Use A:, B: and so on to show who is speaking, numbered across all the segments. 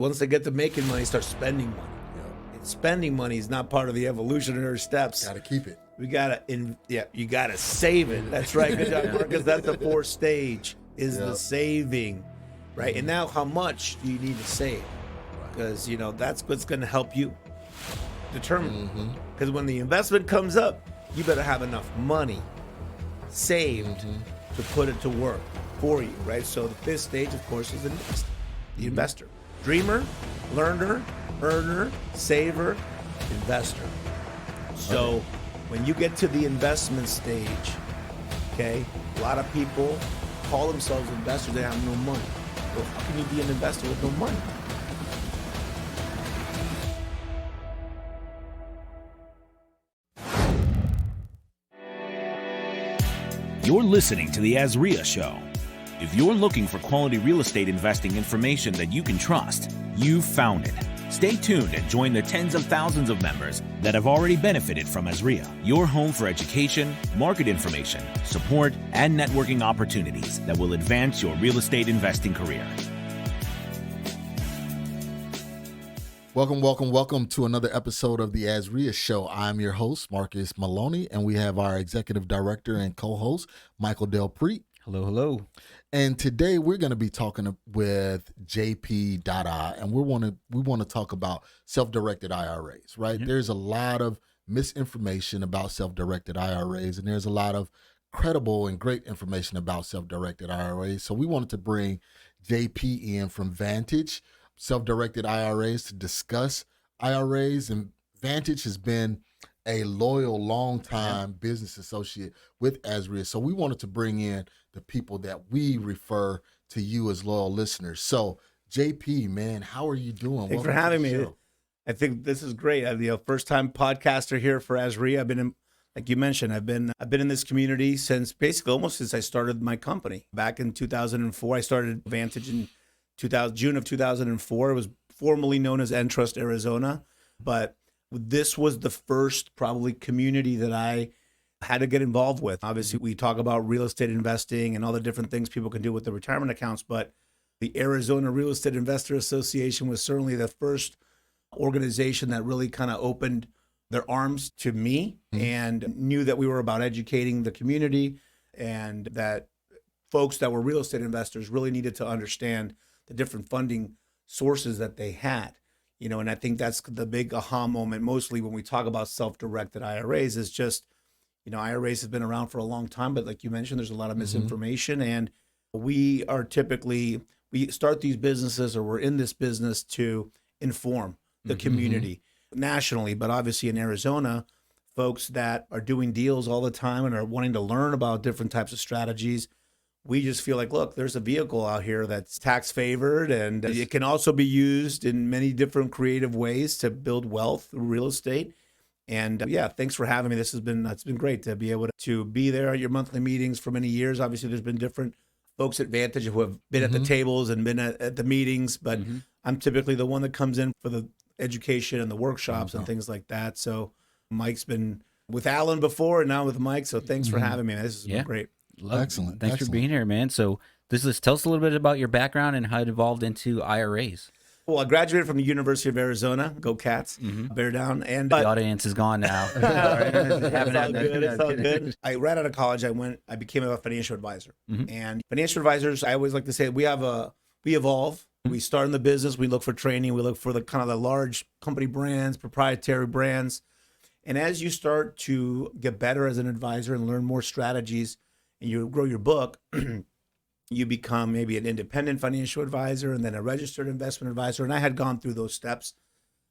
A: Once they get to making money, start spending money. And spending money is not part of the evolutionary steps.
B: Got to keep it.
A: You gotta save it. That's right. Good job, Marcus. That's the fourth stage is the saving, right? And now, how much do you need to save? Because that's what's going to help you determine. Because when the investment comes up, you better have enough money saved to put it to work for you, right? So the fifth stage, of course, is the investor. Dreamer, learner, earner, saver, investor. So when you get to the investment stage, okay, a lot of people call themselves investors. They have no money. Well, how can you be an investor with no money?
C: You're listening to the AZREIA Show. If you're looking for quality real estate investing information that you can trust, you've found it. Stay tuned and join the tens of thousands of members that have already benefited from AZREIA, your home for education, market information, support, and networking opportunities that will advance your real estate investing career.
B: Welcome to another episode of the AZREIA Show. I'm your host, Marcus Maloney, and we have our executive director and co-host, Michael Del Prete.
D: Hello.
B: And today we're going to be talking with JP DahDah, and we want to talk about self-directed IRAs, right? Mm-hmm. There's a lot of misinformation about self-directed IRAs, and there's a lot of credible and great information about self-directed IRAs. So we wanted to bring JP in from Vantage Self-Directed IRAs to discuss IRAs, and Vantage has been a loyal, long-time business associate with AZREIA. So we wanted to bring in the people that we refer to you as loyal listeners. So JP, man, how are you doing?
A: Thanks for having me. I think this is great. I'm the first-time podcaster here for AZREIA. I've been in, like you mentioned, I've been in this community since almost since I started my company back in 2004. I started Vantage in June of 2004. It was formerly known as Entrust, Arizona, but this was the first probably community that I had to get involved with. Obviously, we talk about real estate investing and all the different things people can do with their retirement accounts, but the Arizona Real Estate Investor Association was certainly the first organization that really kind of opened their arms to me and knew that we were about educating the community and that folks that were real estate investors really needed to understand the different funding sources that they had, and I think that's the big aha moment, mostly when we talk about self-directed IRAs, is just, IRAs have been around for a long time, but like you mentioned, there's a lot of misinformation, and we start these businesses, or we're in this business to inform the community nationally, but obviously in Arizona, folks that are doing deals all the time and are wanting to learn about different types of strategies. We just feel like, look, there's a vehicle out here that's tax favored, and it can also be used in many different creative ways to build wealth through real estate. And thanks for having me. It's been great to be able to be there at your monthly meetings for many years. Obviously, there's been different folks at Vantage who have been at the tables and been at the meetings, but I'm typically the one that comes in for the education and the workshops and things like that. So Mike's been with Alan before and now with Mike. So thanks for having me. This has been great.
B: Excellent.
D: Thanks for being here, man. So tell us a little bit about your background and how it evolved into IRAs.
A: Well, I graduated from the University of Arizona. Go Cats. Bear down. And
D: the audience is gone now.
A: It's all good. I right out of college, I became a financial advisor. And financial advisors, I always like to say, we evolve. We start in the business. We look for training. We look for the kind of the large company brands, proprietary brands. And as you start to get better as an advisor and learn more strategies, and you grow your book, you become maybe an independent financial advisor and then a registered investment advisor. And I had gone through those steps.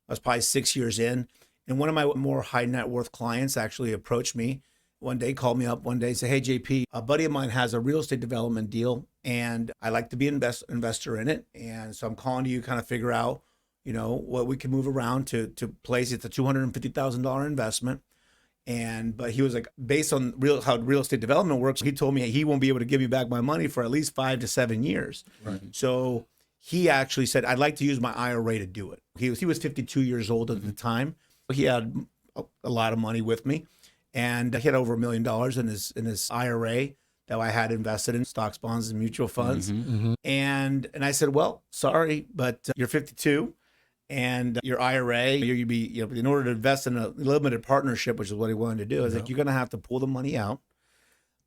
A: I was probably 6 years in. And one of my more high net worth clients actually approached me one day, called me up one day, and said, "Hey, JP, a buddy of mine has a real estate development deal, and I like to be an investor in it. And so I'm calling you kind of figure out, what we can move around to place. It's a $250,000 investment. But he was like, based on how real estate development works, he told me he won't be able to give me back my money for at least 5 to 7 years. Right. So he actually said, I'd like to use my IRA to do it. He was 52 years old at the time. He had a lot of money with me, and he had over $1 million in his IRA that I had invested in stocks, bonds, and mutual funds.
B: Mm-hmm.
A: And I said, well, sorry, but you're 52 and your IRA, you'd be, in order to invest in a limited partnership, which is what he wanted to do, is like, you're going to have to pull the money out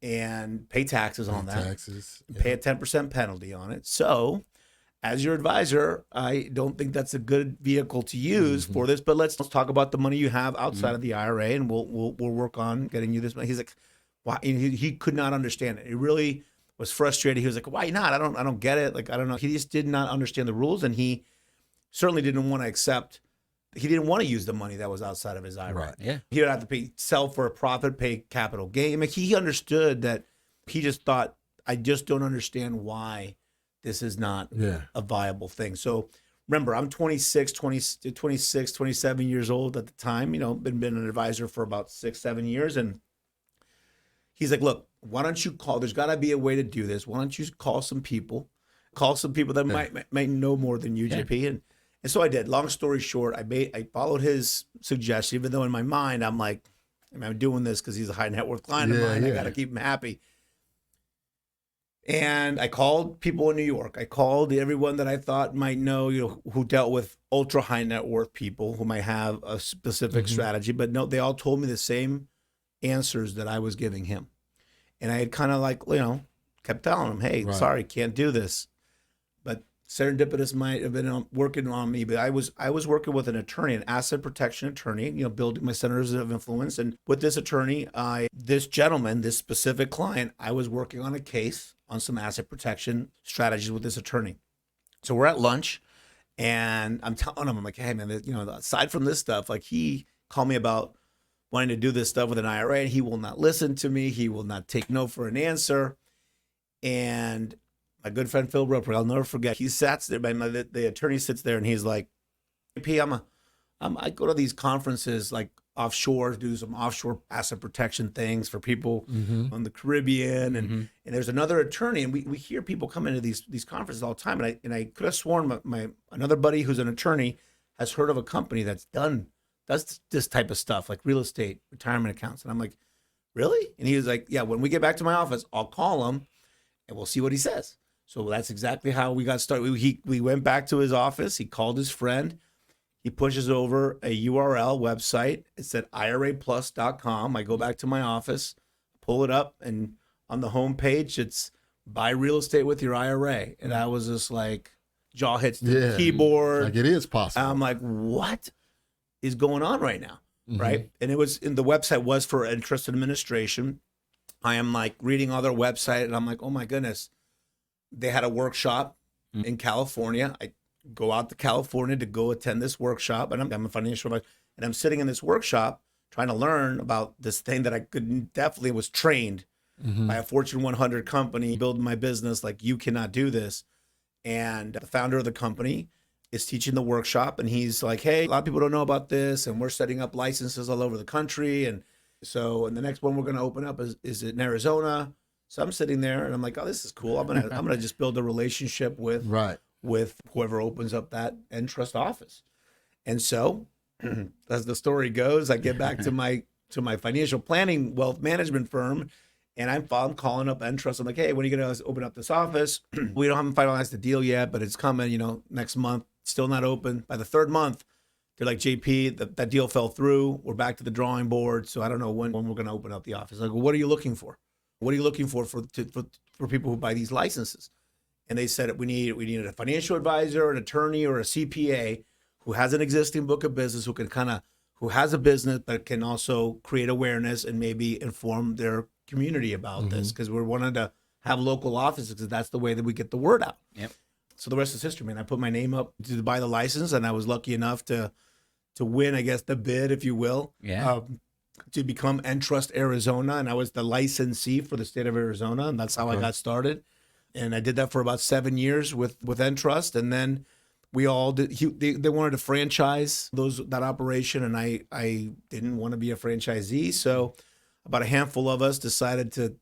A: and pay taxes on that.
B: Taxes.
A: Pay a 10% penalty on it. So as your advisor, I don't think that's a good vehicle to use for this, but let's talk about the money you have outside of the IRA, and we'll work on getting you this money. He's like, why? He could not understand it. He really was frustrated. He was like, why not? I don't get it. Like, I don't know. He just did not understand the rules, and he certainly didn't want to accept. He didn't want to use the money that was outside of his IRA.
B: Right.
D: Yeah.
A: He would have to sell for a profit, pay capital gain. I mean, he understood that. He just thought, I just don't understand why this is not a viable thing. So remember, I'm 26, 27 years old at the time, been an advisor for about 6-7 years. And he's like, look, why don't you call, there's got to be a way to do this. Why don't you call some people that might know more than you, JP. And so I did. Long story short, I followed his suggestion, even though in my mind, I'm like, I'm doing this because he's a high net worth client of mine. I got to keep him happy. And I called people in New York. I called everyone that I thought might know, who dealt with ultra high net worth people who might have a specific strategy. But no, they all told me the same answers that I was giving him. And I had kind of like, kept telling him, hey, sorry, can't do this. But serendipitous might have been working on me. But I was working with an attorney, an asset protection attorney, building my centers of influence. And with this attorney, this gentleman, this specific client, I was working on a case on some asset protection strategies with this attorney. So we're at lunch, and I'm telling him, I'm like, hey man, aside from this stuff, like, he called me about wanting to do this stuff with an IRA, and he will not listen to me. He will not take no for an answer. And my good friend Phil Roper, I'll never forget. He sat there, the attorney sits there, and he's like, P, I go to these conferences like offshore, do some offshore asset protection things for people on the Caribbean, and there's another attorney, and we hear people come into these conferences all the time, and I could have sworn my another buddy who's an attorney has heard of a company does this type of stuff, like real estate, retirement accounts, and I'm like, really? And he was like, yeah, when we get back to my office, I'll call him and we'll see what he says. So that's exactly how we got started. We went back to his office. He called his friend. He pushes over a URL website. It's at IRAplus.com. I go back to my office, pull it up, and on the homepage, it's buy real estate with your IRA. And I was just like, jaw hits the keyboard.
B: Like, it is possible.
A: I'm like, what is going on right now? Right. And the website was for Entrust administration. I am like reading all their website, and I'm like, oh my goodness. They had a workshop in California. I go out to California to go attend this workshop, and I'm a financial advisor, and I'm sitting in this workshop trying to learn about this thing that I definitely was trained by a Fortune 100 company, building my business. Like, you cannot do this. And the founder of the company is teaching the workshop, and he's like, hey, a lot of people don't know about this, and we're setting up licenses all over the country. And so, and the next one we're going to open up is in Arizona. So I'm sitting there, and I'm like, oh, this is cool. I'm gonna just build a relationship with whoever opens up that Entrust office. And so, as the story goes, I get back to my financial planning wealth management firm, and I'm calling up Entrust. I'm like, hey, when are you going to open up this office? We haven't finalized the deal yet, but it's coming, next month. Still not open. By the third month, they're like, JP, that deal fell through. We're back to the drawing board. So I don't know when we're going to open up the office. I go, what are you looking for? What are you looking for people who buy these licenses? And they said we needed a financial advisor, an attorney, or a CPA who has an existing book of business, who has a business but can also create awareness and maybe inform their community about this, because we're wanting to have local offices, because that's the way that we get the word out.
D: Yep.
A: So the rest is history, man. I put my name up to buy the license, and I was lucky enough to win, I guess, the bid, if you will.
D: Yeah.
A: To become Entrust Arizona, and I was the licensee for the state of Arizona, and that's how I got started. And I did that for about 7 years with Entrust, and then we all did. They wanted to franchise that operation, and I didn't want to be a franchisee, so about a handful of us decided to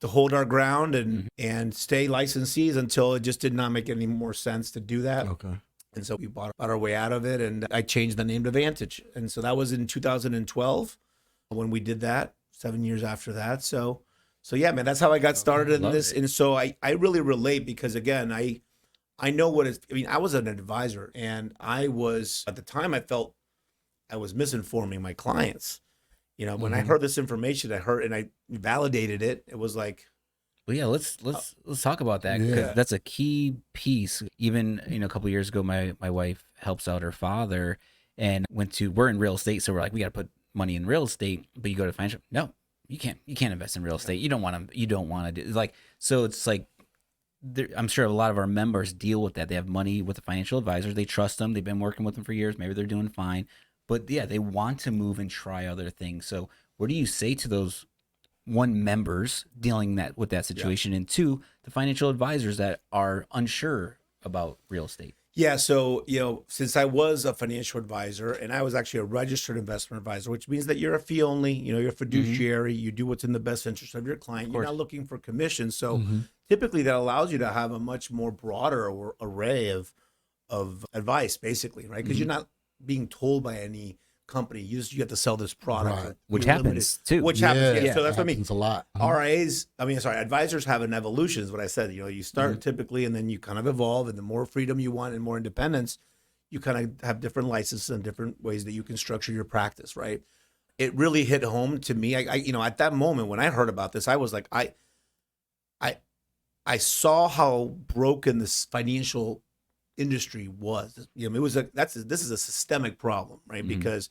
A: hold our ground and stay licensees until it just did not make any more sense to do that.
B: Okay.
A: And so we bought our way out of it, and I changed the name to Vantage, and so that was in 2012. When we did that, 7 years after that. So So yeah, man, that's how I got started in
D: Love
A: this.
D: it.
A: And so I really relate because again, I know what it's, I mean, I was an advisor and I was, at the time I felt I was misinforming my clients. You know, when I heard this information, I heard and I validated it. It was like,
D: Well, yeah, let's talk about that because
B: Yeah.
D: that's a key piece. Even a couple of years ago, my wife helps out her father and we're in real estate, so we're like, we got to put money in real estate, but you go to financial, no, you can't invest in real estate. You don't want to do like, so it's like I'm sure a lot of our members deal with that. They have money with the financial advisors. They trust them. They've been working with them for years. Maybe they're doing fine. But yeah, they want to move and try other things. So what do you say to those members dealing with that situation, and two, the financial advisors that are unsure about real estate?
A: yeah. So, since I was a financial advisor and I was actually a registered investment advisor, which means that you're a fee only, you're a fiduciary, you do what's in the best interest of your client. You're not looking for commission. So typically that allows you to have a much more broader array of advice, basically, right? Because you're not being told by any company, you have to sell this product.
B: Right.
D: Which
A: You're
D: happens too.
A: Which happens, yeah. So that's what I mean.
B: Happens a lot.
A: Advisors have an evolution is what I said. You start typically and then you kind of evolve, and the more freedom you want and more independence, you kind of have different licenses and different ways that you can structure your practice, right? It really hit home to me. I at that moment when I heard about this, I was like, I saw how broken this financial industry was. It was this is a systemic problem, right? Because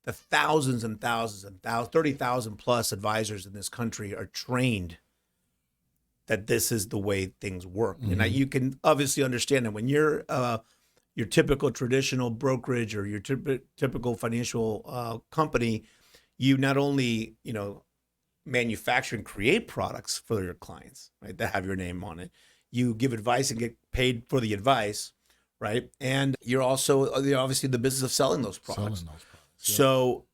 A: the thousands and thousands and 30,000 plus advisors in this country are trained that this is the way things work. And you can obviously understand that when you're your typical traditional brokerage or your typical financial company, you not only, manufacture and create products for your clients, right, that have your name on it. You give advice and get paid for the advice, right? And you're also obviously in the business of selling those products. So,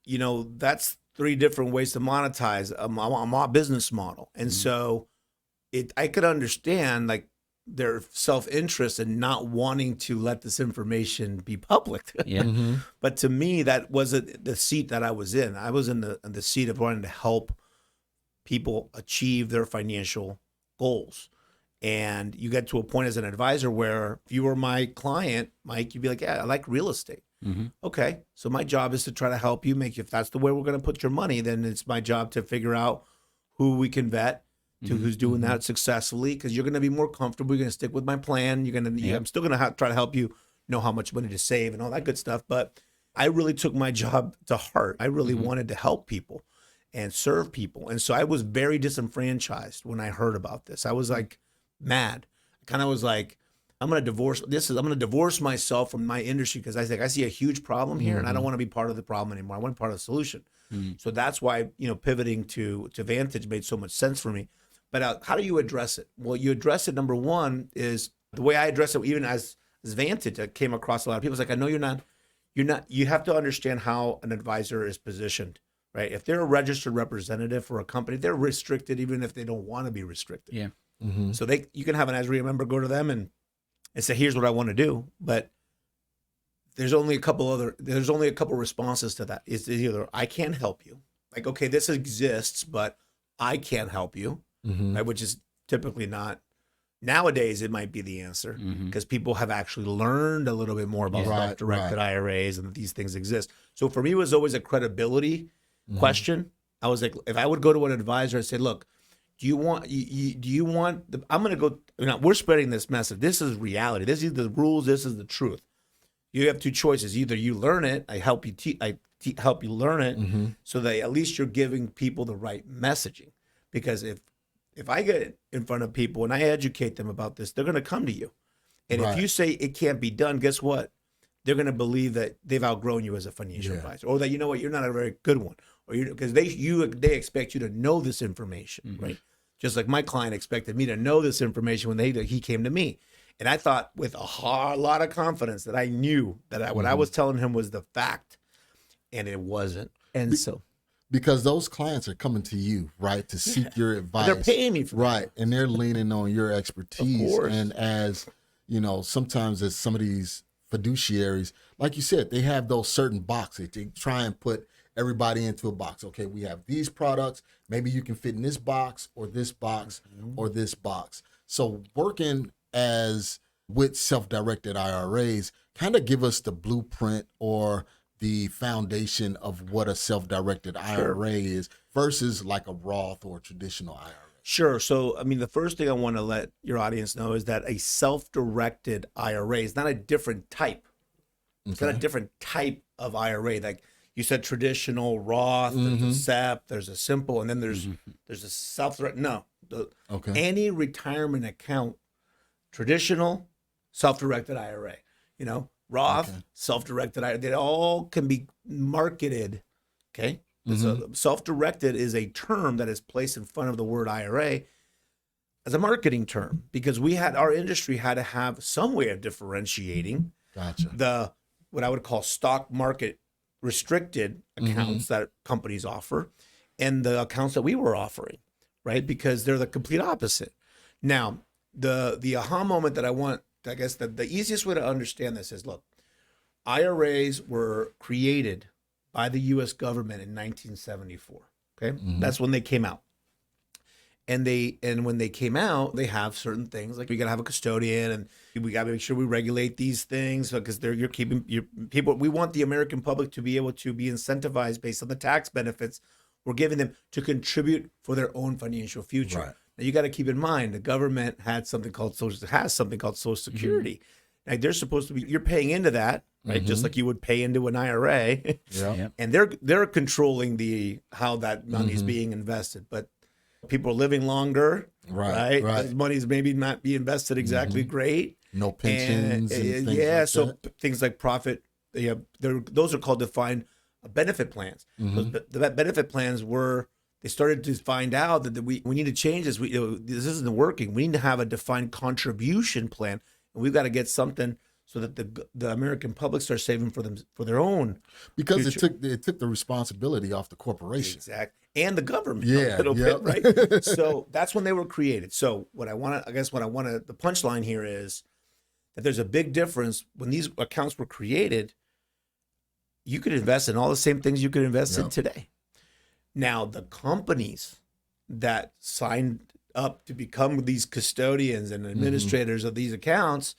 A: that's three different ways to monetize a business model. And so I could understand like their self-interest in not wanting to let this information be public.
D: Yeah.
A: But to me, that wasn't the seat that I was in. I was in the seat of wanting to help people achieve their financial goals. And you get to a point as an advisor where if you were my client, Mike, you'd be like, yeah, I like real estate. Okay, so my job is to try to help you if that's the way we're going to put your money, then it's my job to figure out who we can vet to who's doing that successfully, because you're going to be more comfortable. You're going to stick with my plan. I'm still going to try to help you know how much money to save and all that good stuff. But I really took my job to heart. I really wanted to help people and serve people. And so I was very disenfranchised when I heard about this. I was like mad. I kind of was like, I'm going to divorce myself from my industry because I see a huge problem here and I don't want to be part of the problem anymore. I want to be part of the solution. So that's why, pivoting to Vantage made so much sense for me. But how do you address it? Well, you address it. Number one is the way I address it, even as Vantage, I came across a lot of people. It's like, I know you have to understand how an advisor is positioned, right? If they're a registered representative for a company, they're restricted even if they don't want to be restricted.
D: Yeah.
A: So you can have an AZREIA member go to them and say, here's what I want to do. But there's only a couple responses to that. It's either I can't help you. Like, okay, this exists, but I can't help you, right? Which is typically not. Nowadays, it might be the answer because people have actually learned a little bit more about self-directed IRAs and that these things exist. So for me, it was always a credibility question. I was like, if I would go to an advisor and say, look, do you want, I'm going to go, we're spreading this message. This is reality. This is the rules. This is the truth. You have two choices. Either you learn it, I help you help you learn it so that at least you're giving people the right messaging. Because if I get in front of people and I educate them about this, they're going to come to you. And if you say it can't be done, guess what? They're going to believe that they've outgrown you as a financial advisor, or that, you know what, you're not a very good one, or because they expect you to know this information, right? Just like my client expected me to know this information when he came to me. And I thought with a lot of confidence that I knew that what I was telling him was the fact, and it wasn't. And so,
B: because those clients are coming to you, right, to seek your advice.
A: They're paying me for
B: that. And they're leaning on your expertise.
A: Of course.
B: And as, sometimes as some of these fiduciaries, like you said, they have those certain boxes. They try and put everybody into a box. Okay, we have these products. Maybe you can fit in this box or this box or this box. So working as with self-directed IRAs kind of give us the blueprint or the foundation of what a self-directed IRA is versus like a Roth or a traditional IRA.
A: Sure. So, I mean, the first thing I want to let your audience know is that a self-directed IRA is not a different type. It's not a different type of IRA. Like you said, traditional, Roth, there's a SEP, there's a simple, and then there's a self-directed. No. Any retirement account, traditional, self-directed IRA, Roth, self-directed IRA, they all can be marketed, okay? So self-directed is a term that is placed in front of the word IRA as a marketing term because our industry had to have some way of differentiating what I would call stock market restricted accounts that companies offer and the accounts that we were offering, right? Because they're the complete opposite. Now, the aha moment that I guess the easiest way to understand this is, look, IRAs were created by the U.S. government in 1974. Okay, that's when they came out. And when they came out, they have certain things like we got to have a custodian, and we got to make sure we regulate these things because you're keeping your people. We want the American public to be able to be incentivized based on the tax benefits we're giving them to contribute for their own financial future.
B: Right.
A: Now you got to keep in mind the government has something called Social Security. Like they're supposed to be, you're paying into that, right? Just like you would pay into an IRA. And they're controlling how that money is being invested. But people are living longer, right? This money's maybe not be invested exactly great.
B: No pensions. And things like that.
A: Things like profit, those are called defined benefit plans. The benefit plans they started to find out that we need to change this. This isn't working. We need to have a defined contribution plan. And we've got to get something so that the American public starts saving for their own
B: because
A: future.
B: it took the responsibility off the corporation.
A: Exactly. And the government a little bit, right? So that's when they were created. So the punchline here is that there's a big difference when these accounts were created. You could invest in all the same things you could invest in today. Now, the companies that signed up to become these custodians and administrators of these accounts,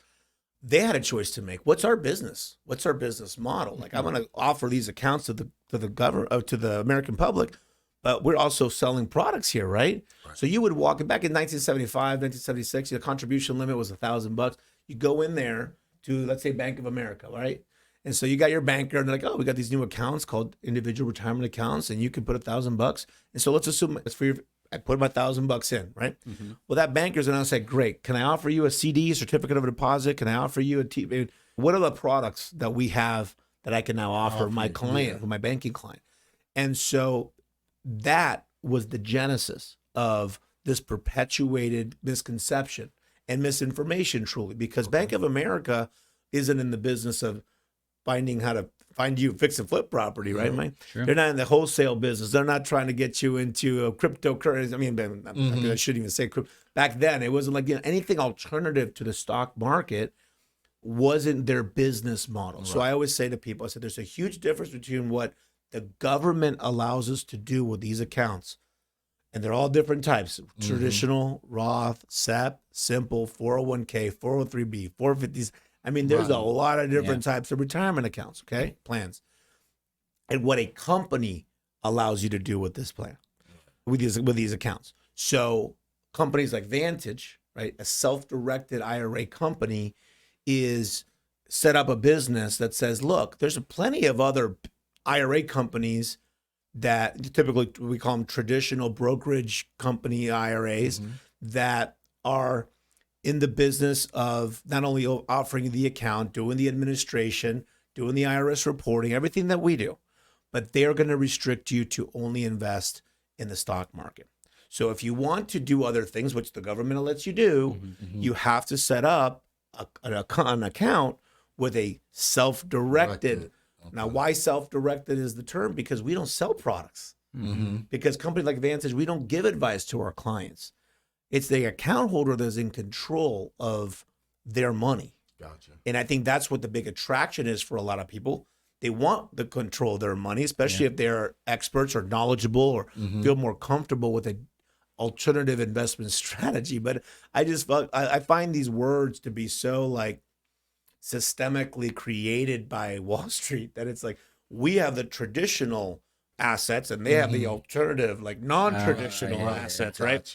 A: they had a choice to make. What's our business? What's our business model? Like, I'm going to offer these accounts to the government, to the American public, but we're also selling products here, right? So you would walk back in 1975, 1976. The contribution limit was $1,000. You go in there to, let's say, Bank of America, right? And so you got your banker, and they're like, "Oh, we got these new accounts called individual retirement accounts, and you can put $1,000." And so let's assume it's for your. I put my $1,000 in, right? Well, that banker's gonna say, "Great, can I offer you a CD, certificate of deposit? Can I offer you what are the products that we have that I can now offer my client, my banking client?" And so that was the genesis of this perpetuated misconception and misinformation, truly, because Bank of America isn't in the business of finding how to find you fix and flip property, right, Mike?
D: Sure.
A: They're not in the wholesale business. They're not trying to get you into a cryptocurrency. I mean, I shouldn't even say crypto. Back then, it wasn't like anything alternative to the stock market wasn't their business model. So I always say to people, I said, there's a huge difference between what the government allows us to do with these accounts. And they're all different types: traditional, Roth, SEP, simple, 401k, 403b, 450s. I mean, there's a lot of different types of retirement accounts, plans. And what a company allows you to do with this plan, with these accounts. So companies like Vantage, right, a self-directed IRA company, is set up a business that says, look, there's plenty of other IRA companies that typically we call them traditional brokerage company IRAs that are in the business of not only offering the account, doing the administration, doing the IRS reporting, everything that we do, but they're going to restrict you to only invest in the stock market. So if you want to do other things, which the government lets you do, you have to set up an account with a self-directed. Now, why self-directed is the term? Because we don't sell products. Because companies like Vantage, we don't give advice to our clients. It's the account holder that's in control of their money.
B: Gotcha.
A: And I think that's what the big attraction is for a lot of people. they want the control of their money, especially if they're experts or knowledgeable or feel more comfortable with an alternative investment strategy. But I find these words to be so like systemically created by Wall Street that it's like we have the traditional assets and they have the alternative, like non-traditional assets, right?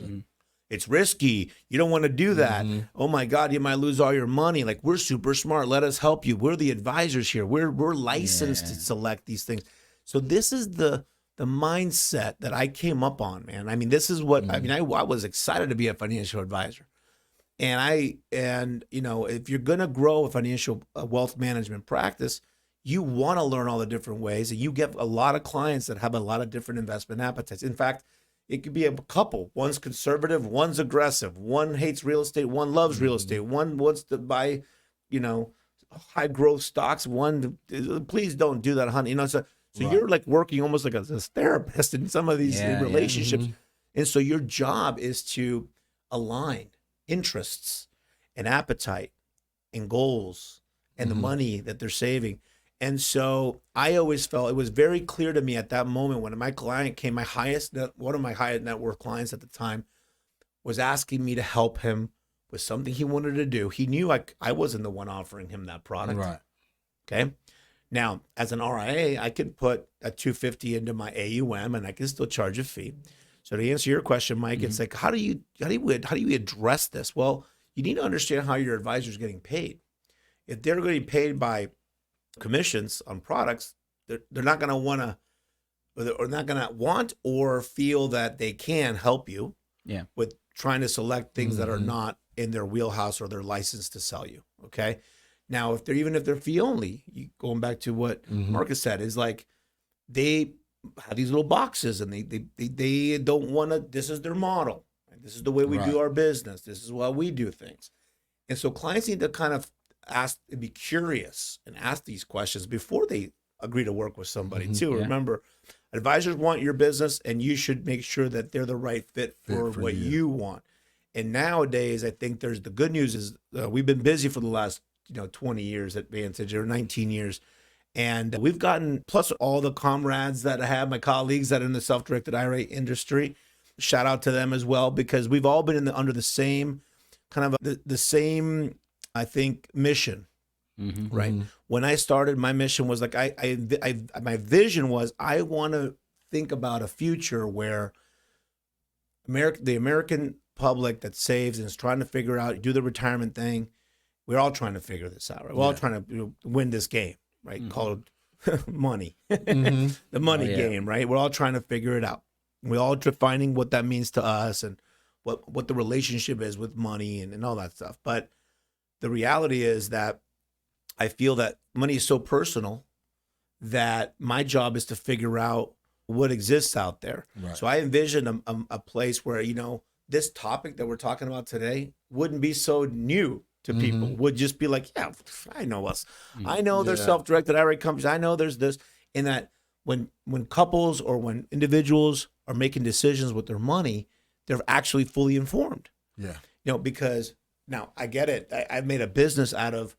A: It's risky. You don't want to do that. Oh my God, you might lose all your money. Like, we're super smart. Let us help you. We're the advisors here. We're licensed to select these things. So this is the mindset that I came up on, man. I mean, this is what I was excited to be a financial advisor. And you know, if you're going to grow a financial wealth management practice, you want to learn all the different ways, and you get a lot of clients that have a lot of different investment appetites. In fact, it could be a couple. One's conservative, one's aggressive. One hates real estate, one loves real estate. One wants to buy, you know, high growth stocks. One, please don't do that, honey. You know, so you're like working almost like a therapist in some of these relationships. And so your job is to align interests and appetite and goals and the money that they're saving. And so I always felt it was very clear to me at that moment when my client came, one of my highest net worth clients at the time was asking me to help him with something he wanted to do. He knew I wasn't the one offering him that product. Right. Okay. Now, as an RIA, I could put a $250 into my AUM and I can still charge a fee. So to answer your question, Mike, it's like, how do you address this? Well, you need to understand how your advisor is getting paid. If they're getting paid by commissions on products, they're not going to want to, or not going to want or feel that they can help you with trying to select things that are not in their wheelhouse or they're licensed to sell you. Okay. Now, if they're fee only, going back to what Marcus said, is like they have these little boxes and they don't want to, this is their model. This is the way we do our business. This is why we do things. And so clients need to kind of be curious and ask these questions before they agree to work with somebody too. Remember, advisors want your business and you should make sure that they're the right fit for what you want. And nowadays, I think the good news is we've been busy for the last 20 years at Vantage, or 19 years. And we've gotten, plus all the comrades that I have, my colleagues that are in the self-directed IRA industry, shout out to them as well, because we've all been under the same kind of the same, I think, mission, right? When I started, my mission was like, my vision was, I want to think about a future where the American public that saves and is trying to figure out, do the retirement thing, we're all trying to figure this out, right? We're all trying to win this game, right? Called money, the money game, right? We're all trying to figure it out. We're all finding what that means to us and what the relationship is with money and all that stuff. But the reality is that I feel that money is so personal that my job is to figure out what exists out there. Right. So I envision a place where, this topic that we're talking about today wouldn't be so new to people. Would just be like, yeah, I know us. I know there's self-directed IRA companies. I know there's this. And that when couples or when individuals are making decisions with their money, they're actually fully informed. Yeah. Because now I get it. I've made a business out of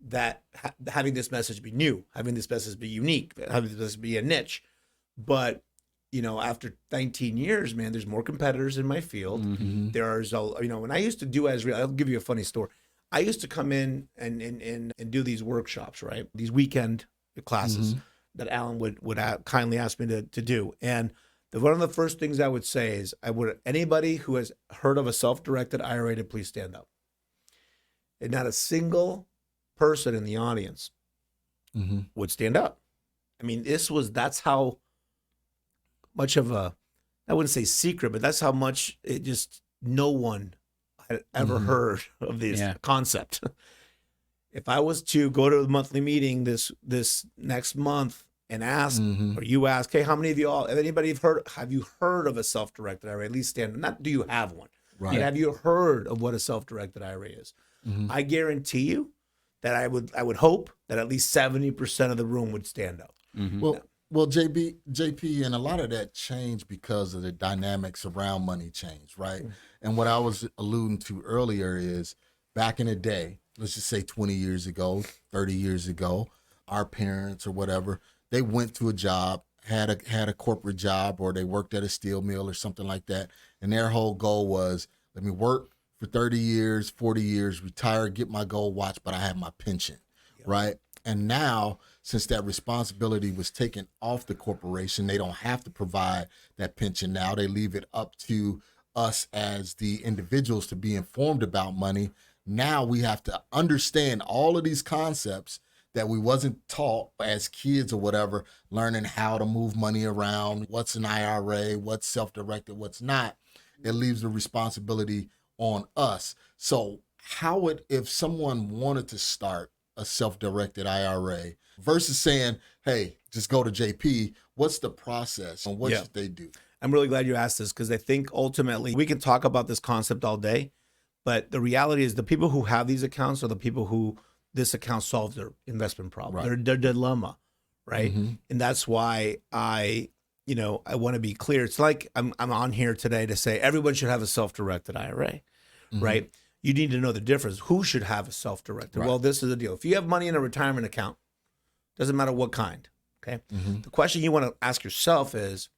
A: that, having this message be new, having this message be unique, having this be a niche. But, after 19 years, man, there's more competitors in my field. There's, when I used to do AZREIA, I'll give you a funny story. I used to come in and do these workshops, right? These weekend classes that Alan would kindly ask me to do. And one of the first things I would say is, anybody who has heard of a self-directed IRA to please stand up. And not a single person in the audience would stand up. I mean, that's how much of I wouldn't say secret, but that's how much no one had ever heard of this concept. If I was to go to the monthly meeting this next month and ask, or you ask, hey, how many of you all, have you heard of a self-directed IRA? At least stand, not do you have one, right? But have you heard of what a self-directed IRA is? I guarantee you that I would hope that at least 70% of the room would stand up.
B: Well, JP, and a lot of that changed because of the dynamics around money change, right? And what I was alluding to earlier is, back in the day, let's just say 20 years ago, 30 years ago, our parents or whatever, they went to a job, had a corporate job, or they worked at a steel mill or something like that. And their whole goal was, let me work for 30 years, 40 years, retire, get my gold watch, but I have my pension, right? And now, since that responsibility was taken off the corporation, they don't have to provide that pension now. They leave it up to us as the individuals to be informed about money. Now we have to understand all of these concepts that we wasn't taught as kids or whatever, learning how to move money around, what's an IRA, what's self-directed, what's not. It leaves the responsibility on us. So if someone wanted to start a self-directed IRA versus saying, hey, just go to JP, what's the process and what should they do?
A: I'm really glad you asked this, because I think ultimately we can talk about this concept all day, but the reality is the people who have these accounts are the people who this account solves their investment problem, their dilemma, right? And that's why I want to be clear. It's like I'm on here today to say everyone should have a self-directed IRA, right? You need to know the difference. Who should have a self-directed? Well, this is the deal. If you have money in a retirement account, doesn't matter what kind, okay? The question you want to ask yourself is,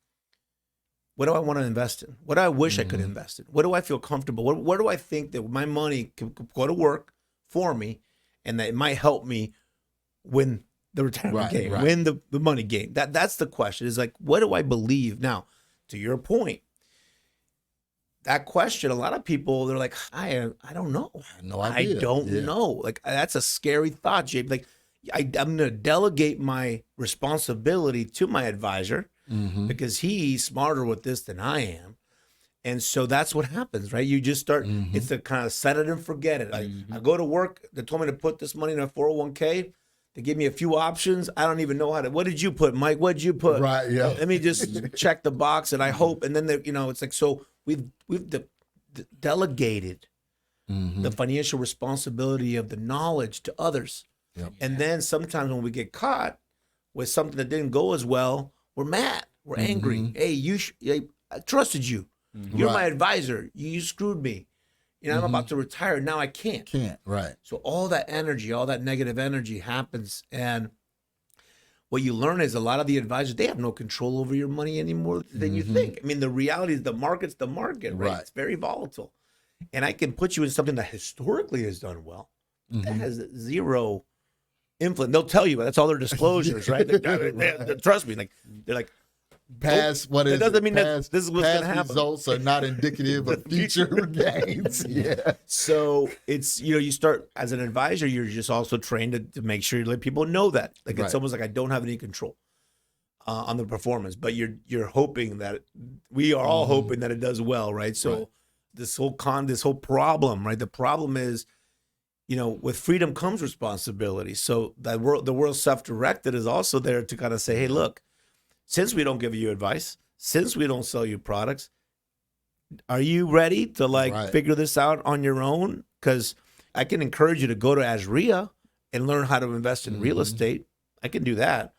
A: what do I want to invest in? What do I wish I could invest in? What do I feel comfortable? Where do I think that my money can go to work for me, and that it might help me win the retirement game, win the money game? That's the question. Is like, what do I believe? Now, to your point, that question, a lot of people, they're like, I don't know.
B: I have no idea.
A: I don't know. Like, that's a scary thought, Jay. Like, I'm going to delegate my responsibility to my advisor because he's smarter with this than I am. And so that's what happens, right? You just start, it's the kind of set it and forget it. I go to work, they told me to put this money in a 401k. They give me a few options. I don't even know how to, what did you put, Mike? What did you put?
B: Right, yeah.
A: Let me just check the box, and I hope. And then, it's like, so we've delegated the financial responsibility of the knowledge to others.
B: Yep.
A: And then sometimes when we get caught with something that didn't go as well, we're mad. We're angry. Hey, I trusted you. You're my advisor. You screwed me. I'm about to retire. Now I can't.
B: Right.
A: So all that energy, all that negative energy happens. And what you learn is a lot of the advisors, they have no control over your money anymore than you think. I mean, the reality is the market's the market, right? It's very volatile. And I can put you in something that historically has done well. That has zero influence. They'll tell you, that's all their disclosures, right? Trust me. They're like,
B: past what is
A: that doesn't mean
B: past,
A: that this is what's going to happen.
B: Results are not indicative of future gains. Yeah.
A: So it's, you start as an advisor, you're just also trained to make sure you let people know that. Like, it's almost like I don't have any control on the performance, but you're hoping that we are all hoping that it does well, right? So this whole problem, right? The problem is, with freedom comes responsibility. So the world self-directed is also there to kind of say, hey, look, since we don't give you advice, since we don't sell you products, are you ready to figure this out on your own? Because I can encourage you to go to AZREIA and learn how to invest in real estate. I can do that.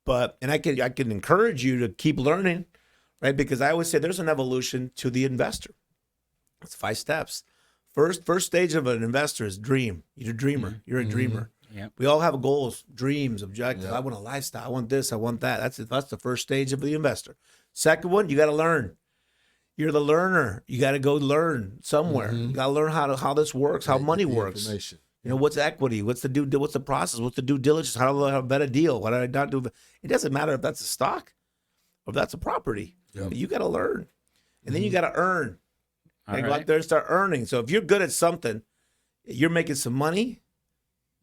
A: And I can encourage you to keep learning, right? Because I always say there's an evolution to the investor. It's 5 steps. First stage of an investor is dream. You're a dreamer. You're a dreamer.
D: Yep.
A: We all have goals, dreams, objectives. I want a lifestyle. I want this. I want that. That's the first stage of the investor. Second one, you got to learn. You're the learner. You got to go learn somewhere. You got to learn how this works, how money works. What's equity? What's the process? What's the due diligence? How do I bet a deal? What do I not do? It doesn't matter if that's a stock or if that's a property. Yep. You got to learn, and then you got to earn. Go out there and start earning. So if you're good at something, you're making some money.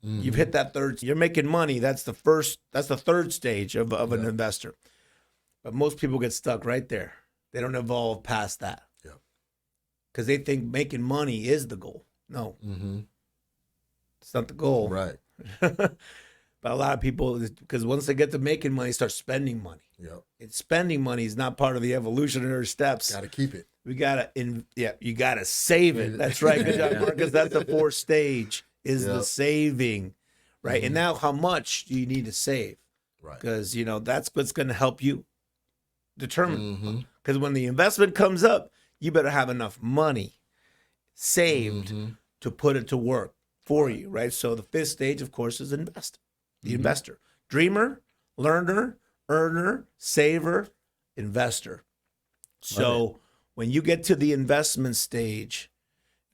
A: You've hit that third. You're making money. That's the third stage of an investor. But most people get stuck right there. They don't evolve past that. Yeah. Because they think making money is the goal. No. It's not the goal.
B: Right.
A: But a lot of people, because once they get to making money, start spending money.
B: Yep.
A: And spending money is not part of the evolutionary steps.
B: Got to keep it.
A: You gotta save it. That's right. Good job, Marcus. That's the 4th stage is the saving, right? And now, how much do you need to save? Right. Because that's what's going to help you determine. Because when the investment comes up, you better have enough money saved to put it to work for you, right? So the 5th stage, of course, is the investor. Dreamer, learner, earner, saver, investor. So when you get to the investment stage,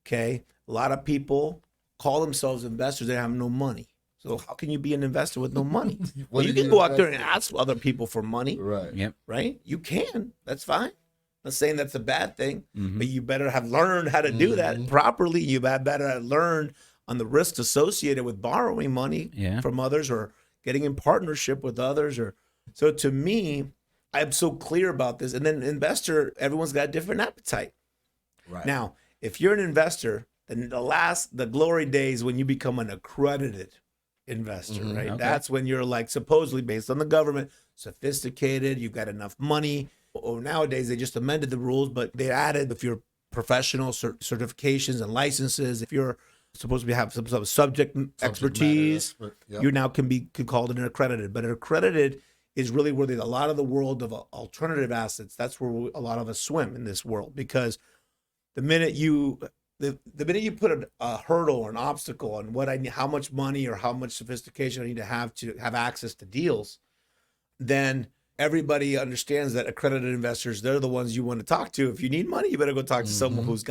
A: okay, a lot of people call themselves investors. They have no money. So how can you be an investor with no money? Well, you can go out there and ask other people for money,
B: Right.
D: Yep.
A: right? You can. That's fine. I'm not saying that's a bad thing, but you better have learned how to do that properly. You better have learned on the risks associated with borrowing money from others or getting in partnership with others. Or so to me, I'm so clear about this. And then investor, everyone's got a different appetite.
B: Right.
A: Now, if you're an investor, then the glory days when you become an accredited investor, right?
D: Okay.
A: That's when you're like supposedly based on the government, sophisticated, you've got enough money. Or nowadays they just amended the rules, but they added if you're professional certifications and licenses, if you're supposed to have some sort of subject expertise, you now can be called an accredited. But an accredited is really where a lot of the world of alternative assets, that's where a lot of us swim in this world, because the minute you put a hurdle or an obstacle on what I need, how much money or how much sophistication I need to have access to deals, then everybody understands that accredited investors, they're the ones you want to talk to. If you need money, you better go talk to someone who's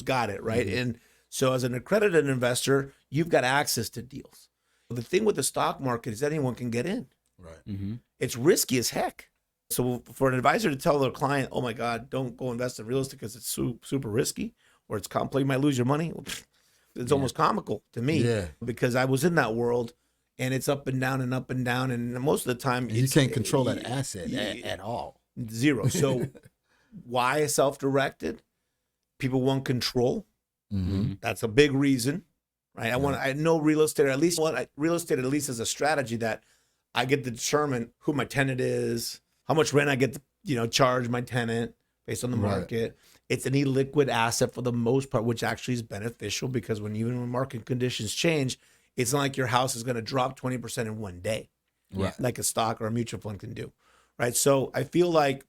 A: got it, right? And so as an accredited investor, you've got access to deals. The thing with the stock market is anyone can get in.
B: Right.
A: It's risky as heck. So for an advisor to tell their client, oh my God, don't go invest in real estate because it's super risky or it's complex, you might lose your money. It's almost comical to me because I was in that world and it's up and down and up and down. And most of the time,
B: you can't control that asset at all.
A: Zero. So why self-directed? People want control. That's a big reason, right? I know real estate, or at least real estate, at least as a strategy that I get to determine who my tenant is, how much rent I get to, charge my tenant based on the market. It's an illiquid asset for the most part, which actually is beneficial because even when market conditions change, it's not like your house is going to drop 20% in one day, like a stock or a mutual fund can do, right? So I feel like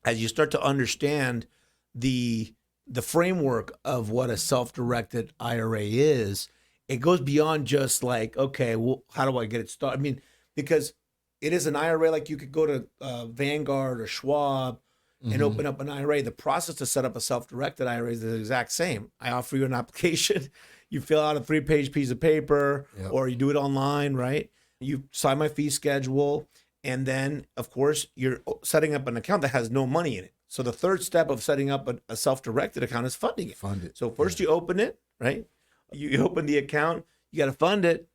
A: as you start to understand the framework of what a self-directed IRA is, it goes beyond just like, okay, well, how do I get it started? I mean, because it is an IRA, like you could go to Vanguard or Schwab and open up an IRA. The process to set up a self-directed IRA is the exact same. I offer you an application. You fill out a 3-page piece of paper or you do it online, right? You sign my fee schedule. And then, of course, you're setting up an account that has no money in it. So the third step of setting up a self-directed account is funding it. So first you open it, right? You open the account, you got to fund it,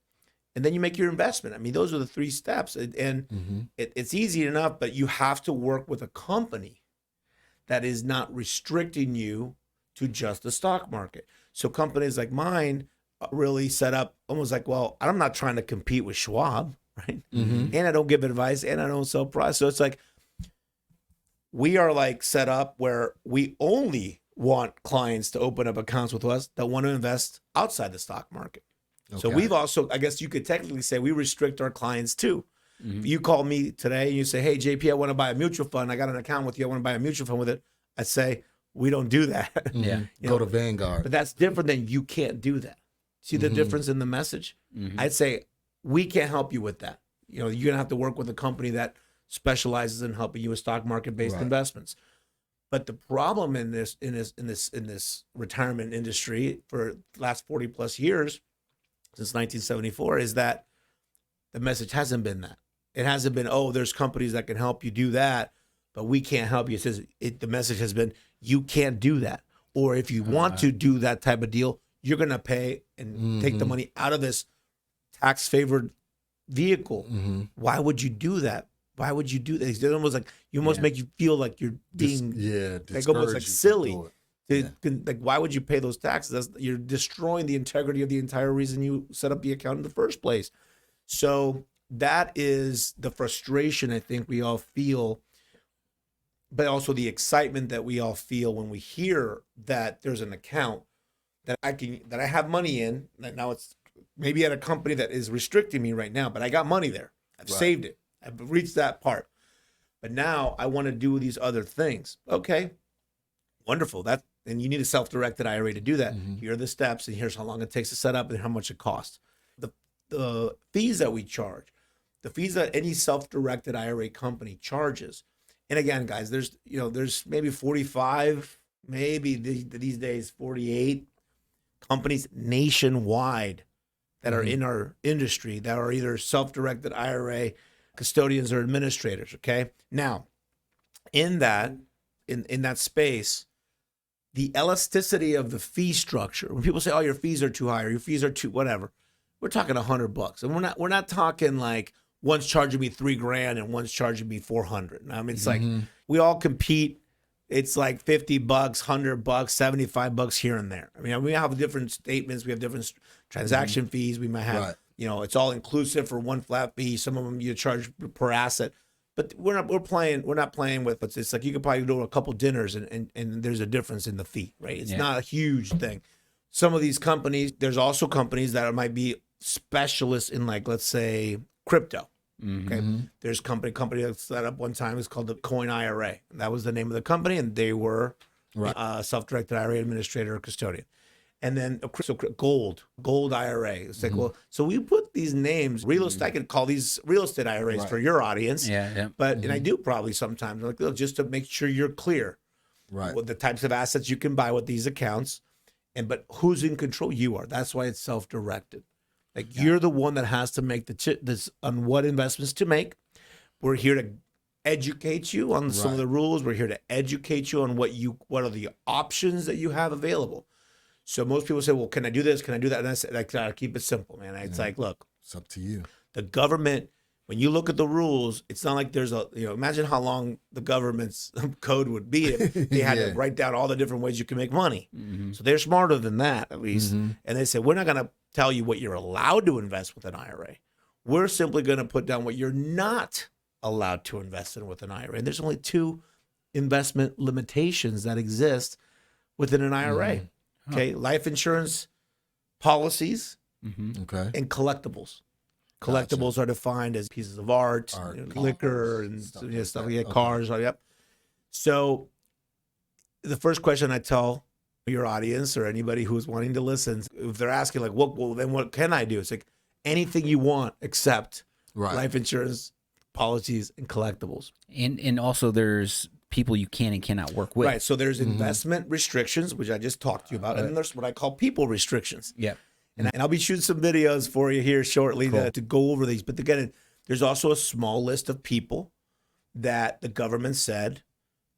A: and then you make your investment. I mean, those are the 3 steps. And it's easy enough, but you have to work with a company that is not restricting you to just the stock market. So companies like mine really set up almost like, well, I'm not trying to compete with Schwab, right? And I don't give advice and I don't sell products. So it's like, we are like set up where we only want clients to open up accounts with us that want to invest outside the stock market. So we've also, I guess you could technically say, we restrict our clients too. If you call me today and you say, hey, JP, I want to buy a mutual fund. I got an account with you. I want to buy a mutual fund with it. I'd say, we don't do that.
B: Go to Vanguard.
A: But that's different than you can't do that. See the difference in the message? I'd say, we can't help you with that. You're going to have to work with a company that specializes in helping you with stock market-based investments. But the problem in this retirement industry for the last 40 plus years, since 1974, is that the message hasn't been that. It hasn't been, oh, there's companies that can help you do that, but we can't help you. It says the message has been, you can't do that. Or if you want to do that type of deal, you're going to pay and take the money out of this tax-favored vehicle. Why would you do that? Why would you do that? It's almost like you almost make you feel like you're being like almost like silly. Like, why would you pay those taxes? You're destroying the integrity of the entire reason you set up the account in the first place. So that is the frustration I think we all feel, but also the excitement that we all feel when we hear that there's an account that I have money in. That now it's maybe at a company that is restricting me right now, but I got money there. I've saved it. I've reached that part. But now I want to do these other things. Okay, wonderful. And you need a self-directed IRA to do that. Here are the steps, and here's how long it takes to set up and how much it costs. The fees that we charge, the fees that any self-directed IRA company charges. And again, guys, there's maybe 45, maybe these days 48 companies nationwide that are in our industry that are either self-directed IRA custodians or administrators. Okay, now in that space, the elasticity of the fee structure. When people say, "Oh, your fees are too high," or "Your fees are too whatever," we're talking $100, and we're not talking like one's charging me $3,000 and one's charging me $400. I mean, it's like we all compete. It's like $50, $100, $75 here and there. I mean, we have different statements. We have different transaction fees. We might have, it's all inclusive for one flat fee. Some of them you charge per asset, but we're not playing with. It's like you could probably go to a couple dinners and there's a difference in the fee, right? It's not a huge thing. Some of these companies, there's also companies that might be specialists in, like, let's say, crypto. Okay, there's a company that set up one time. It's called the Coin IRA. And that was the name of the company, and they were self-directed IRA administrator or custodian. And then gold IRA. It's like, well, so we put these names, real estate. I could call these real estate IRAs for your audience. But and I do probably sometimes, like, look, just to make sure you're clear, with the types of assets you can buy with these accounts, but who's in control? You are. That's why it's self-directed. Like, you're the one that has to make this on what investments to make. We're here to educate you on some of the rules. We're here to educate you on what are the options that you have available. So most people say, well, can I do this? Can I do that? And I say, I gotta keep it simple, man. It's like, look,
B: it's up to you.
A: The government, when you look at the rules, it's not like there's imagine how long the government's code would be if they had to write down all the different ways you can make money. So they're smarter than that, at least. And they say, we're not going to tell you what you're allowed to invest with an IRA. We're simply going to put down what you're not allowed to invest in with an IRA. And there's only 2 investment limitations that exist within an IRA. Okay, life insurance policies and collectibles. Collectibles are defined as pieces of art, liquor, and stuff like that, cars. So the first question I tell your audience or anybody who's wanting to listen, if they're asking, like, well, then what can I do? It's like anything you want except life insurance policies and collectibles.
D: And also there's people you can and cannot work with.
A: Right. So there's investment restrictions, which I just talked to you about, and then there's what I call people restrictions. And I'll be shooting some videos for you here shortly to go over these. But again, there's also a small list of people that the government said,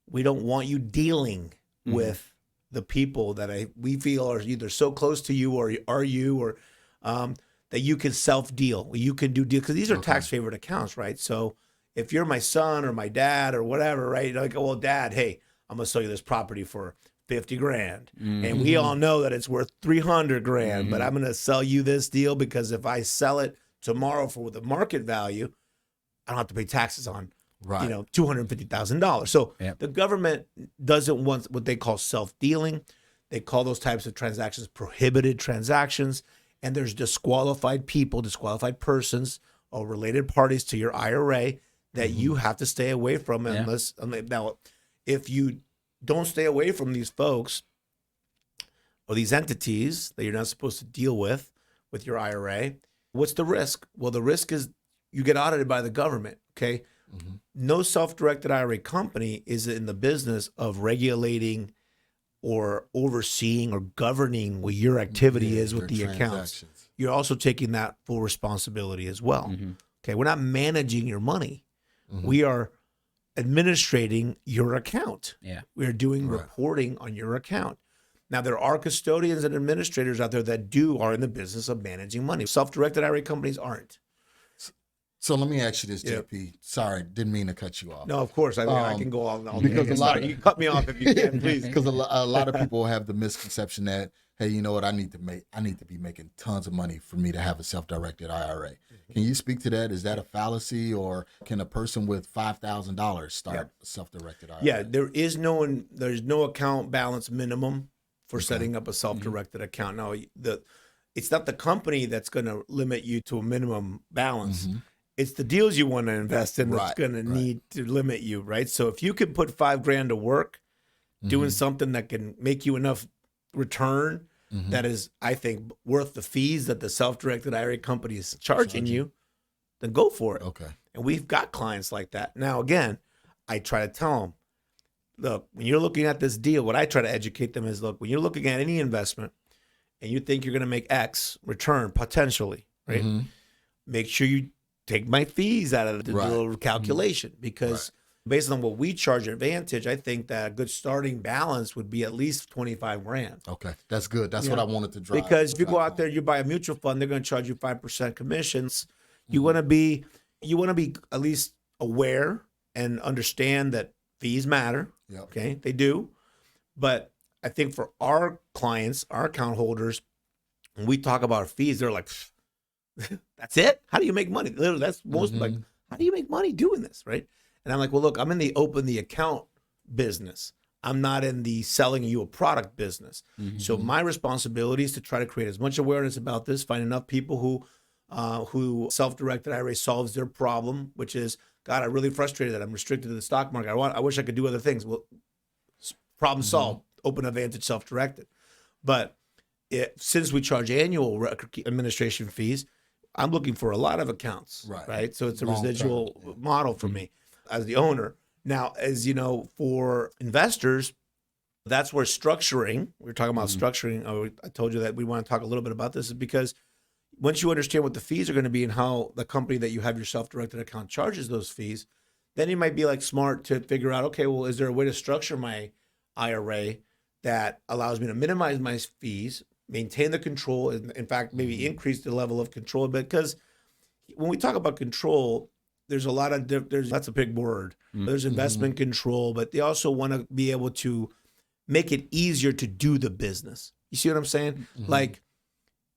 A: we don't want you dealing with the people that we feel are either so close to you or that you can self-deal. You can do deal, because these are tax-favored accounts, right? So if you're my son or my dad or whatever, right? Like, well, Dad, hey, I'm going to sell you this property for $50,000. And we all know that it's worth $300,000, but I'm going to sell you this deal because if I sell it tomorrow for the market value, I don't have to pay taxes on, $250,000. So the government doesn't want what they call self-dealing. They call those types of transactions prohibited transactions. And there's disqualified people, disqualified persons or related parties to your IRA that you have to stay away from. Now, if you don't stay away from these folks or these entities that you're not supposed to deal with your IRA, what's the risk? Well, the risk is you get audited by the government, okay? No self-directed IRA company is in the business of regulating or overseeing or governing what your activity is with the accounts. You're also taking that full responsibility as well. Okay, we're not managing your money. We are administrating your account. We are doing reporting on your account. Now, there are custodians and administrators out there that are in the business of managing money. Self-directed IRA companies aren't.
B: So let me ask you this, JP. Sorry, didn't mean to cut you off.
A: No, of course. I can go all because you can cut me off if you can, please.
B: Because a lot of people have the misconception that, hey, you know what? I need to be making tons of money for me to have a self-directed IRA. Can you speak to that? Is that a fallacy, or can a person with $5,000 start a self-directed IRA?
A: Yeah, there's no account balance minimum for setting up a self-directed account. Now, it's not the company that's going to limit you to a minimum balance. It's the deals you want to invest in that's going to need to limit you, right? So if you can put $5,000 to work doing something that can make you enough return that is, I think, worth the fees that the self-directed IRA company is charging you, then go for it.
B: Okay.
A: And we've got clients like that. Now, again, I try to tell them, look, when you're looking at this deal, what I try to educate them is, look, when you're looking at any investment and you think you're going to make X return potentially, right? Make sure you take my fees out of the little calculation, because based on what we charge at Vantage, I think that a good starting balance would be at least 25 grand.
B: Okay. That's good. That's what I wanted to drive.
A: Because if you go out there, you buy a mutual fund, they're going to charge you 5% commissions. You want to be at least aware and understand that fees matter.
B: Yep.
A: Okay, they do. But I think for our clients, our account holders, when we talk about fees, they're like, that's it? How do you make money? Literally, that's most like, how do you make money doing this, right? And I'm like, well, look, I'm in the open the account business. I'm not in the selling you a product business. So my responsibility is to try to create as much awareness about this, find enough people who self-directed IRA solves their problem, which is, God, I'm really frustrated that I'm restricted to the stock market. I wish I could do other things. Well, problem solved. Open a Vantage Self-Directed. But since we charge annual administration fees, I'm looking for a lot of accounts, right? So it's a residual model for me as the owner. Now, as you know, for investors, that's where structuring, we were talking about structuring. I told you that we want to talk a little bit about this, is because once you understand what the fees are going to be and how the company that you have your self-directed account charges those fees, then you might be like smart to figure out, okay, well, is there a way to structure my IRA that allows me to minimize my fees, maintain the control, in fact, maybe increase the level of control? Because when we talk about control, there's a lot of, that's a big word. There's investment control, but they also want to be able to make it easier to do the business. You see what I'm saying? Like,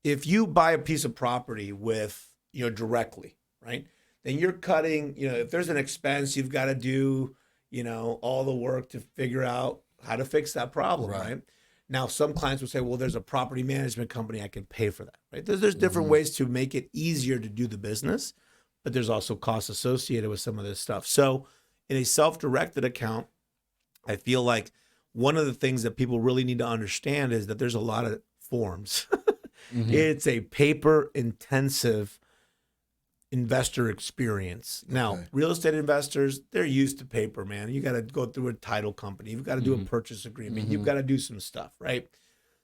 A: if you buy a piece of property with, directly, right? Then you're cutting, if there's an expense, you've got to do, all the work to figure out how to fix that problem, right? Now, some clients will say, well, there's a property management company, I can pay for that, right? There's different ways to make it easier to do the business, but there's also costs associated with some of this stuff. So in a self-directed account, I feel like one of the things that people really need to understand is that there's a lot of forms. It's a paper-intensive investor experience. Now, real estate investors, they're used to paper, man. You got to go through a title company. You've got to do a purchase agreement. You've got to do some stuff, right?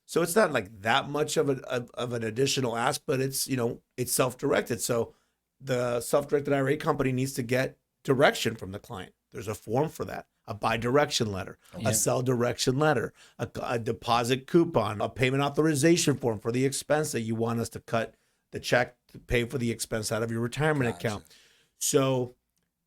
A: So it's not like that much of an additional ask, but it's, it's self-directed. So the self-directed IRA company needs to get direction from the client. There's a form for that. A buy direction letter, a sell direction letter, a deposit coupon, a payment authorization form for the expense that you want us to cut the check to pay for the expense out of your retirement account. So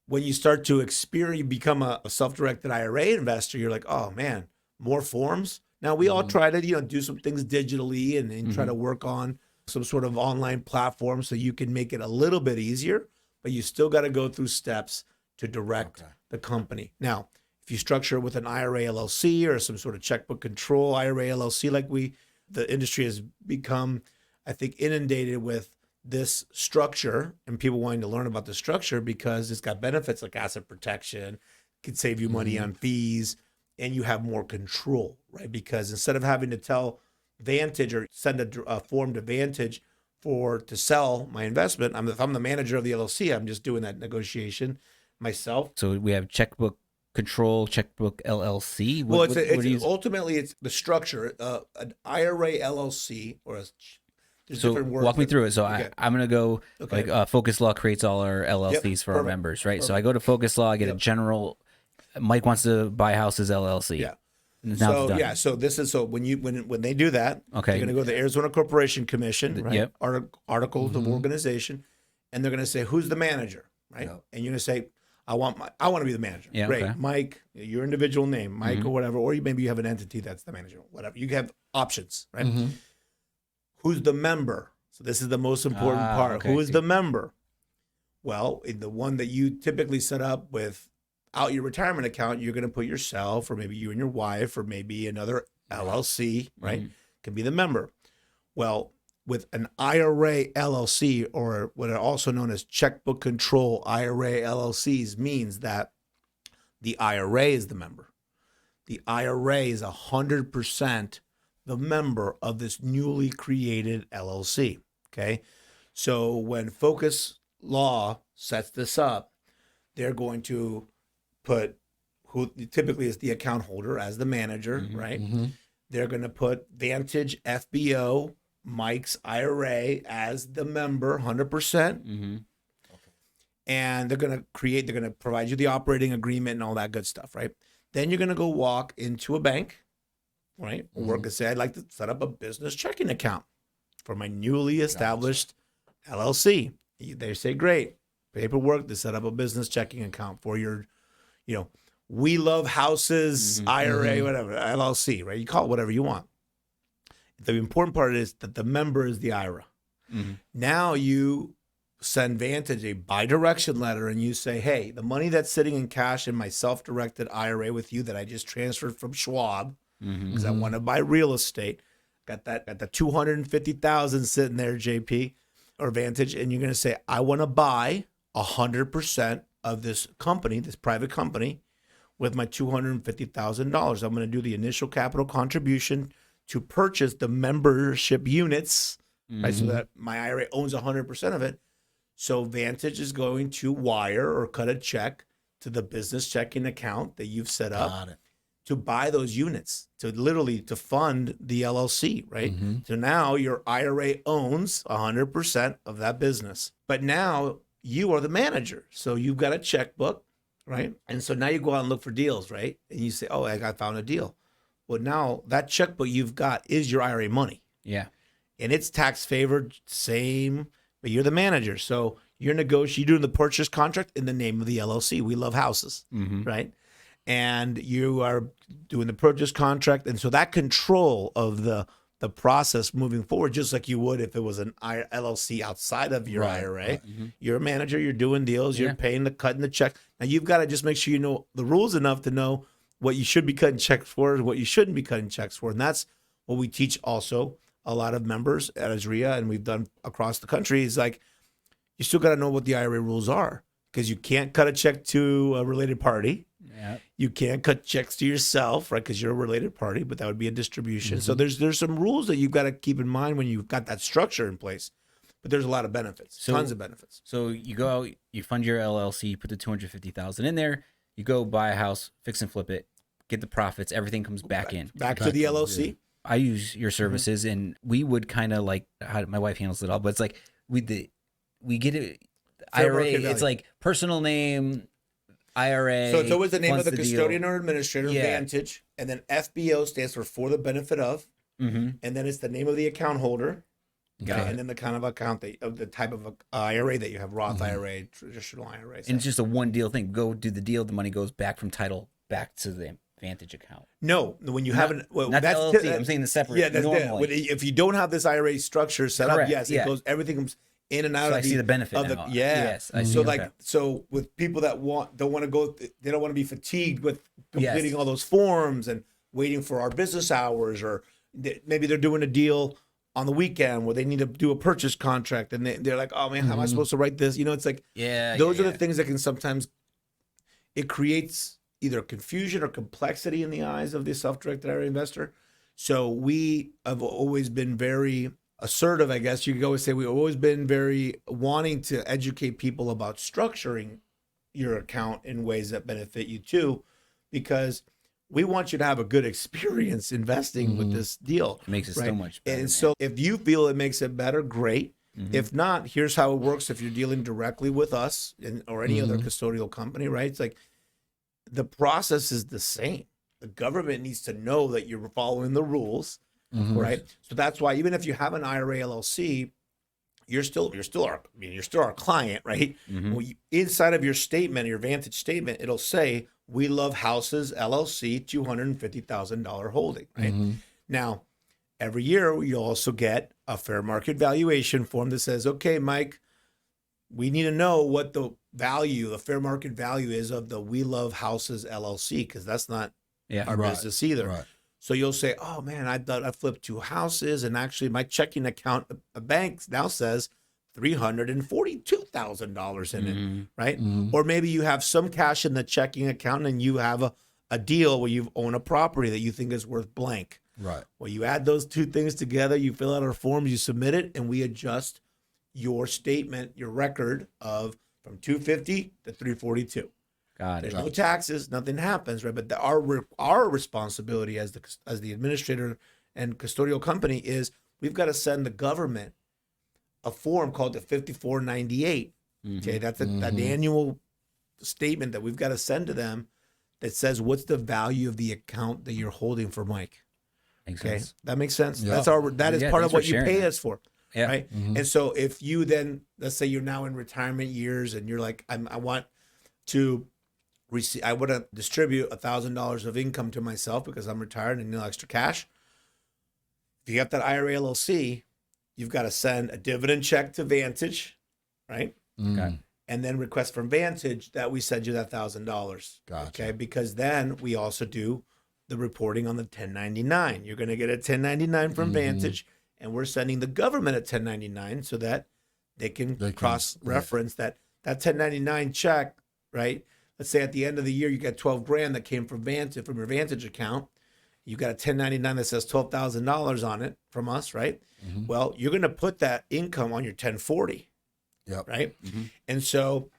A: when you start to experience, you become a self-directed IRA investor, you're like, oh man, more forms. Now we all try to, do some things digitally and try to work on some sort of online platform so you can make it a little bit easier, but you still got to go through steps to direct the company. Now, if you structure it with an IRA LLC or some sort of checkbook control IRA LLC, like the industry has become, I think, inundated with this structure and people wanting to learn about the structure because it's got benefits like asset protection, can save you money on fees, and you have more control, right? Because instead of having to tell Vantage or send a form to Vantage to sell my investment, if I'm the manager of the LLC, I'm just doing that negotiation myself.
D: So we have checkbook control, checkbook LLC.
A: Well, ultimately it's the structure. An IRA LLC or there's different words.
D: Walk me through it. So I'm going to go like Focus Law creates all our LLCs for our members, right? So I go to Focus Law, I get a general. Mike wants to buy houses LLC.
A: Yeah.
D: Now
A: so this is when they do that, they're going to go to the Arizona Corporation Commission, right? Articles of organization, and they're going to say who's the manager, right? And you're going to say, I want to be the manager.
D: Yeah,
A: Great.
D: okay.
A: Mike, your individual name, Mike or whatever, or maybe you have an entity that's the manager, whatever. You have options, right? Who's the member? So this is the most important part. Who is the member? Well, in the one that you typically set up without your retirement account, you're going to put yourself or maybe you and your wife or maybe another LLC, right? Can be the member. Well, with an IRA LLC, or what are also known as checkbook control IRA LLCs, means that the IRA is the member. The IRA is 100% the member of this newly created LLC, okay? So when Focus law sets this up, they're going to put who typically is the account holder as the manager, right? They're going to put Vantage FBO, Mike's IRA as the member, 100%. And they're going to provide you the operating agreement and all that good stuff, right? Then you're going to go walk into a bank, right? Or say, I'd like to set up a business checking account for my newly established LLC. They say, great, paperwork to set up a business checking account for your, We Love Houses, IRA, whatever, LLC, right? You call it whatever you want. The important part is that the member is the IRA. Now you send Vantage a bi-direction letter and you say, hey, the money that's sitting in cash in my self-directed IRA with you that I just transferred from Schwab, because I want to buy real estate, got the 250,000 sitting there, JP or Vantage, and you're going to say, I want to buy 100% of this company, this private company, with my $250,000. I'm going to do the initial capital contribution to purchase the membership units, right? So that my IRA owns 100% of it. So Vantage is going to wire or cut a check to the business checking account that you've set up to buy those units, to fund the LLC, right? So now your IRA owns 100% of that business. But now you are the manager. So you've got a checkbook, right? And so now you go out and look for deals, right? And you say, oh, I found a deal. Well, now that checkbook you've got is your IRA money.
D: Yeah.
A: And it's tax favored, same, but you're the manager. So you're doing the purchase contract in the name of the LLC. We Love Houses, right? And you are doing the purchase contract. And so that control of the process moving forward, just like you would if it was an LLC outside of your IRA, you're a manager, you're doing deals, you're paying cutting the check. Now you've got to just make sure you know the rules enough to know what you should be cutting checks for and what you shouldn't be cutting checks for. And that's what we teach also a lot of members at AZREIA, and we've done across the country, is like, you still got to know what the IRA rules are, because you can't cut a check to a related party. You can't cut checks to yourself, right? Because you're a related party, but that would be a distribution. So there's some rules that you've got to keep in mind when you've got that structure in place. But there's a lot of benefits, tons of benefits.
D: So you go out, you fund your LLC, you put the 250,000 in there, you go buy a house, fix and flip it, get the profits, everything comes back in.
A: Back to the LLC.
D: Yeah. I use your services, and we would kind of like how my wife handles it all, but it's like we get it. IRA, it's like personal name, IRA.
A: So it's always the name of the custodian
D: deal.
A: or administrator, Vantage, and then FBO stands for the benefit of, and then it's the name of the account holder, and then the kind of account of the type of IRA that you have, Roth IRA, traditional IRA.
D: And it's just a one deal thing. Go do the deal, the money goes back from title back to the Vantage account.
A: No, when you haven't,
D: not that's the LLC. I'm saying the separate.
A: Yeah, that's if you don't have this IRA structure set up, yes, it goes. Everything comes in and out.
D: So I see the benefit now.
A: Yes, I see. So with people that don't want to go, they don't want to be fatigued with completing all those forms and waiting for our business hours, or maybe they're doing a deal on the weekend where they need to do a purchase contract, and they're like, oh man, how am I supposed to write this? It's like, those are the things that can sometimes, it creates either confusion or complexity in the eyes of the self-directed IRA investor. So we have always been very assertive, I guess you could always say. We've always been very wanting to educate people about structuring your account in ways that benefit you too, because we want you to have a good experience investing with this deal.
D: It makes it so much better.
A: And so if you feel it makes it better, great. If not, here's how it works if you're dealing directly with us or any other custodial company, right? It's like, the process is the same. The government needs to know that you're following the rules, right? So that's why even if you have an IRA LLC, you're still our client, right? Well, inside of your statement, your Vantage statement, it'll say, We Love Houses LLC, $250,000 holding, right? Now, every year you also get a fair market valuation form that says, okay, Mike, we need to know what the fair market value is of the We Love Houses LLC, because that's not our business either. Right. So you'll say, oh man, I thought I flipped 2 houses, and actually my checking account, a bank now says $342,000 in it, right? Or maybe you have some cash in the checking account and you have a deal where you own a property that you think is worth blank.
B: Right.
A: Well, you add those two things together, you fill out our forms, you submit it, and we adjust your statement, your record of from 250 to 342.
D: Got
A: There's
D: it.
A: no taxes, nothing happens, right? But our responsibility as the administrator and custodial company is we've got to send the government a form called the 5498. Okay, that's that annual statement that we've got to send to them that says what's the value of the account that you're holding for Mike.
D: Makes
A: Okay,
D: sense.
A: that makes sense.
B: Yeah.
A: That is
D: Yeah,
A: part
D: thanks
A: of what
D: for
A: you
D: sharing
A: pay
D: that.
A: us for.
D: Yeah.
A: Right. And so if you then, let's say you're now in retirement years and you're like, I want to distribute $1,000 of income to myself because I'm retired and no extra cash. If you got that IRA LLC, you've got to send a dividend check to Vantage, right?
D: Okay.
A: And then request from Vantage that we send you that $1,000.
B: Gotcha.
A: Okay. Because then we also do the reporting on the 1099. You're going to get a 1099 from Vantage, and we're sending the government a 1099 so that they can cross-reference that 1099 check, right? Let's say at the end of the year you got 12 grand that came from Vantage, from your Vantage account. You got a 1099 that says $12,000 on it from us, right? Well, you're going to put that income on your 1040, right? And so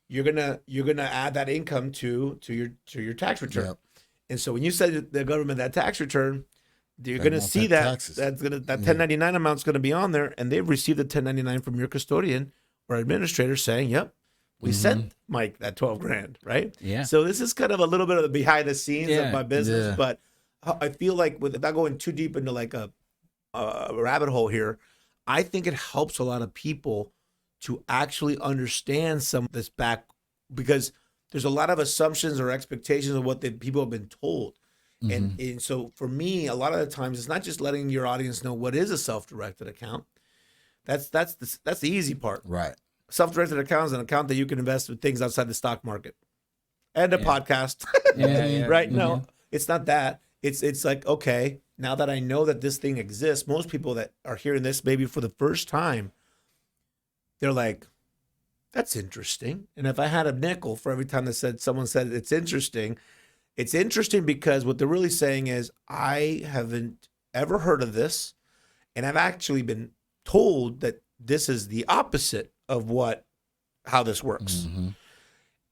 A: you're gonna add that income to your tax return.
B: Yep.
A: And so when you send the government that tax return, you're
B: They
A: going to
B: want
A: see
B: that
A: that
B: taxes.
A: that 1099 amount's going to be on there, and they've received the 1099 from your custodian or administrator saying, "Yep, we sent Mike that 12 grand," right?
D: Yeah.
A: So this is kind of a little bit of the behind the scenes of my business,
B: Yeah.
A: but I feel like without going too deep into like a rabbit hole here, I think it helps a lot of people to actually understand some of this back, because there's a lot of assumptions or expectations of what people have been told. And so for me, a lot of the times it's not just letting your audience know what is a self-directed account. That's the easy part.
B: Right.
A: Self-directed account is an account that you can invest with things outside the stock market and a podcast.
D: Yeah.
A: Right? No, it's not that. It's like, okay, now that I know that this thing exists, most people that are hearing this maybe for the first time, they're like, that's interesting. And if I had a nickel for every time that someone said it's interesting because what they're really saying is, I haven't ever heard of this, and I've actually been told that this is the opposite of how this works.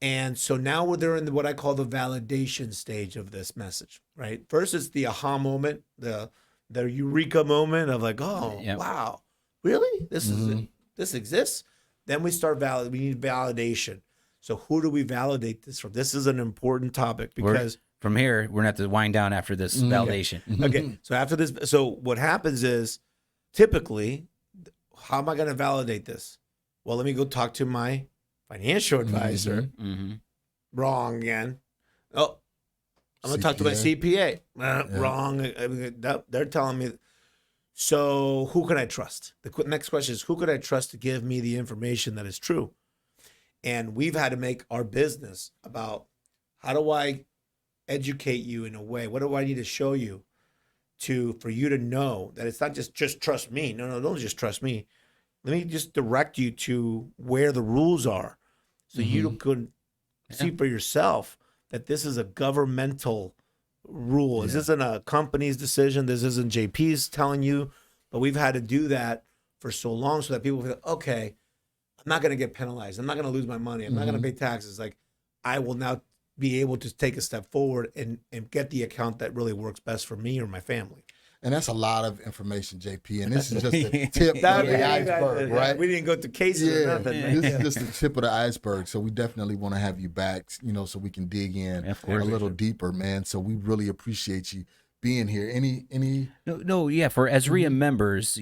A: And so now they're in what I call the validation stage of this message, right? First, it's the aha moment, the eureka moment of like, oh, wow, really? This exists? Then we start we need validation. So who do we validate this from? This is an important topic because
D: from here, we're going to have to wind down after this validation.
A: Okay. So after this, so what happens is typically, how am I going to validate this? Well, let me go talk to my financial advisor. Wrong again. Oh, I'm going to talk to my CPA. Wrong. They're telling me. So who can I trust? The next question is, who could I trust to give me the information that is true? And we've had to make our business about, how do I educate you in a way? What do I need to show you for you to know that it's not just trust me. No, don't just trust me. Let me just direct you to where the rules are, so you could see for yourself that this is a governmental rule. This isn't a company's decision. This isn't JP's telling you, but we've had to do that for so long so that people feel, okay, I'm not going to get penalized. I'm not going to lose my money. I'm not going to pay taxes. Like, I will now be able to take a step forward and get the account that really works best for me or my family.
B: And that's a lot of information, JP. And this is just the tip of the iceberg, right?
A: We didn't go to cases or nothing.
B: This is just the tip of the iceberg. So we definitely want to have you back, so we can dig in a little deeper, man. So we really appreciate you being here. Any?
D: No, for AZREIA members,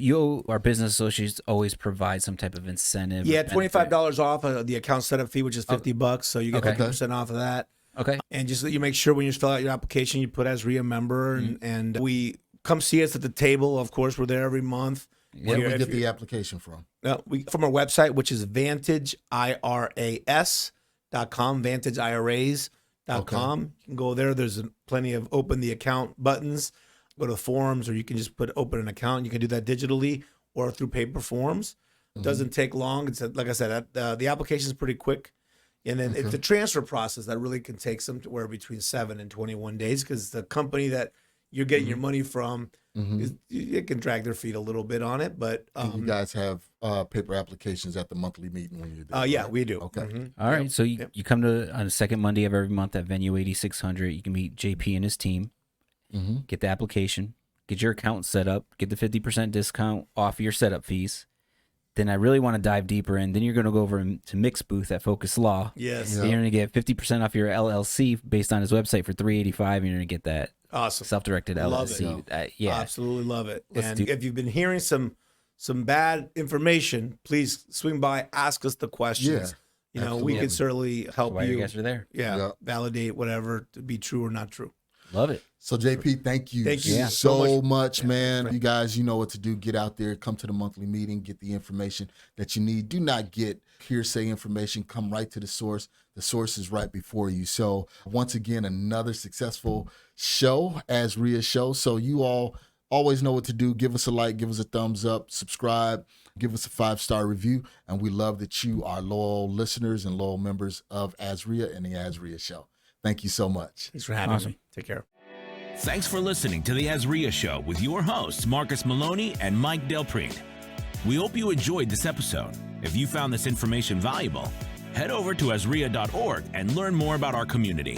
D: our business associates always provide some type of incentive.
A: Yeah, $25 off the account setup fee, which is $50. So you get 50% off of that.
D: Okay.
A: And just you make sure when you fill out your application, you put AZREIA member, and we come see us at the table. Of course, we're there every month.
B: Where do we get the application from?
A: From our website, which is VantageIRAS.com, VantageIRAs.com. You can go there. There's plenty of open the account buttons. Go to forums, or you can just put open an account. You can do that digitally or through paper forms. It doesn't take long. It's like I said, the application is pretty quick. And then it's the transfer process that really can take somewhere between 7 and 21 days, because the company that you're getting your money from, it can drag their feet a little bit on it. But
B: and you guys have paper applications at the monthly meeting when you're there.
A: yeah,
B: right?
A: we do.
B: Okay.
D: All right. So you come to on the second Monday of every month at venue 8600. You can meet JP and his team, get the application, get your account set up, get the 50% discount off your setup fees. Then I really want to dive deeper in. Then you're going to go over to Mick's booth at Focus Law.
A: Yes.
D: You're going to get 50% off your LLC based on his website for $385. And you're going to get that
A: Awesome.
D: self-directed
A: Love
D: LLC.
A: it.
D: Yeah.
A: Absolutely love it.
D: Let's
A: And
D: do-
A: if you've been hearing some bad information, please swing by, ask us the questions.
B: Yeah,
A: We
B: absolutely.
A: can certainly help
D: Why
A: you.
D: you guys are there.
B: Yeah.
A: Validate whatever to be true or not true.
D: Love it.
B: So JP, thank you,
A: Thank you
B: so
A: so
B: much, man. You guys, you know what to do. Get out there, come to the monthly meeting, get the information that you need. Do not get hearsay information. Come right to the source. The source is right before you. So once again, another successful show, AZREIA Show. So you all always know what to do. Give us a like, give us a thumbs up, subscribe, give us a 5-star review. And we love that you are loyal listeners and loyal members of AZREIA and the AZREIA Show. Thank you so much.
A: Thanks for having me. Take care.
C: Thanks for listening to the AZREIA Show with your hosts, Marcus Maloney and Mike Del Prete. We hope you enjoyed this episode. If you found this information valuable, head over to AZREIA.org and learn more about our community.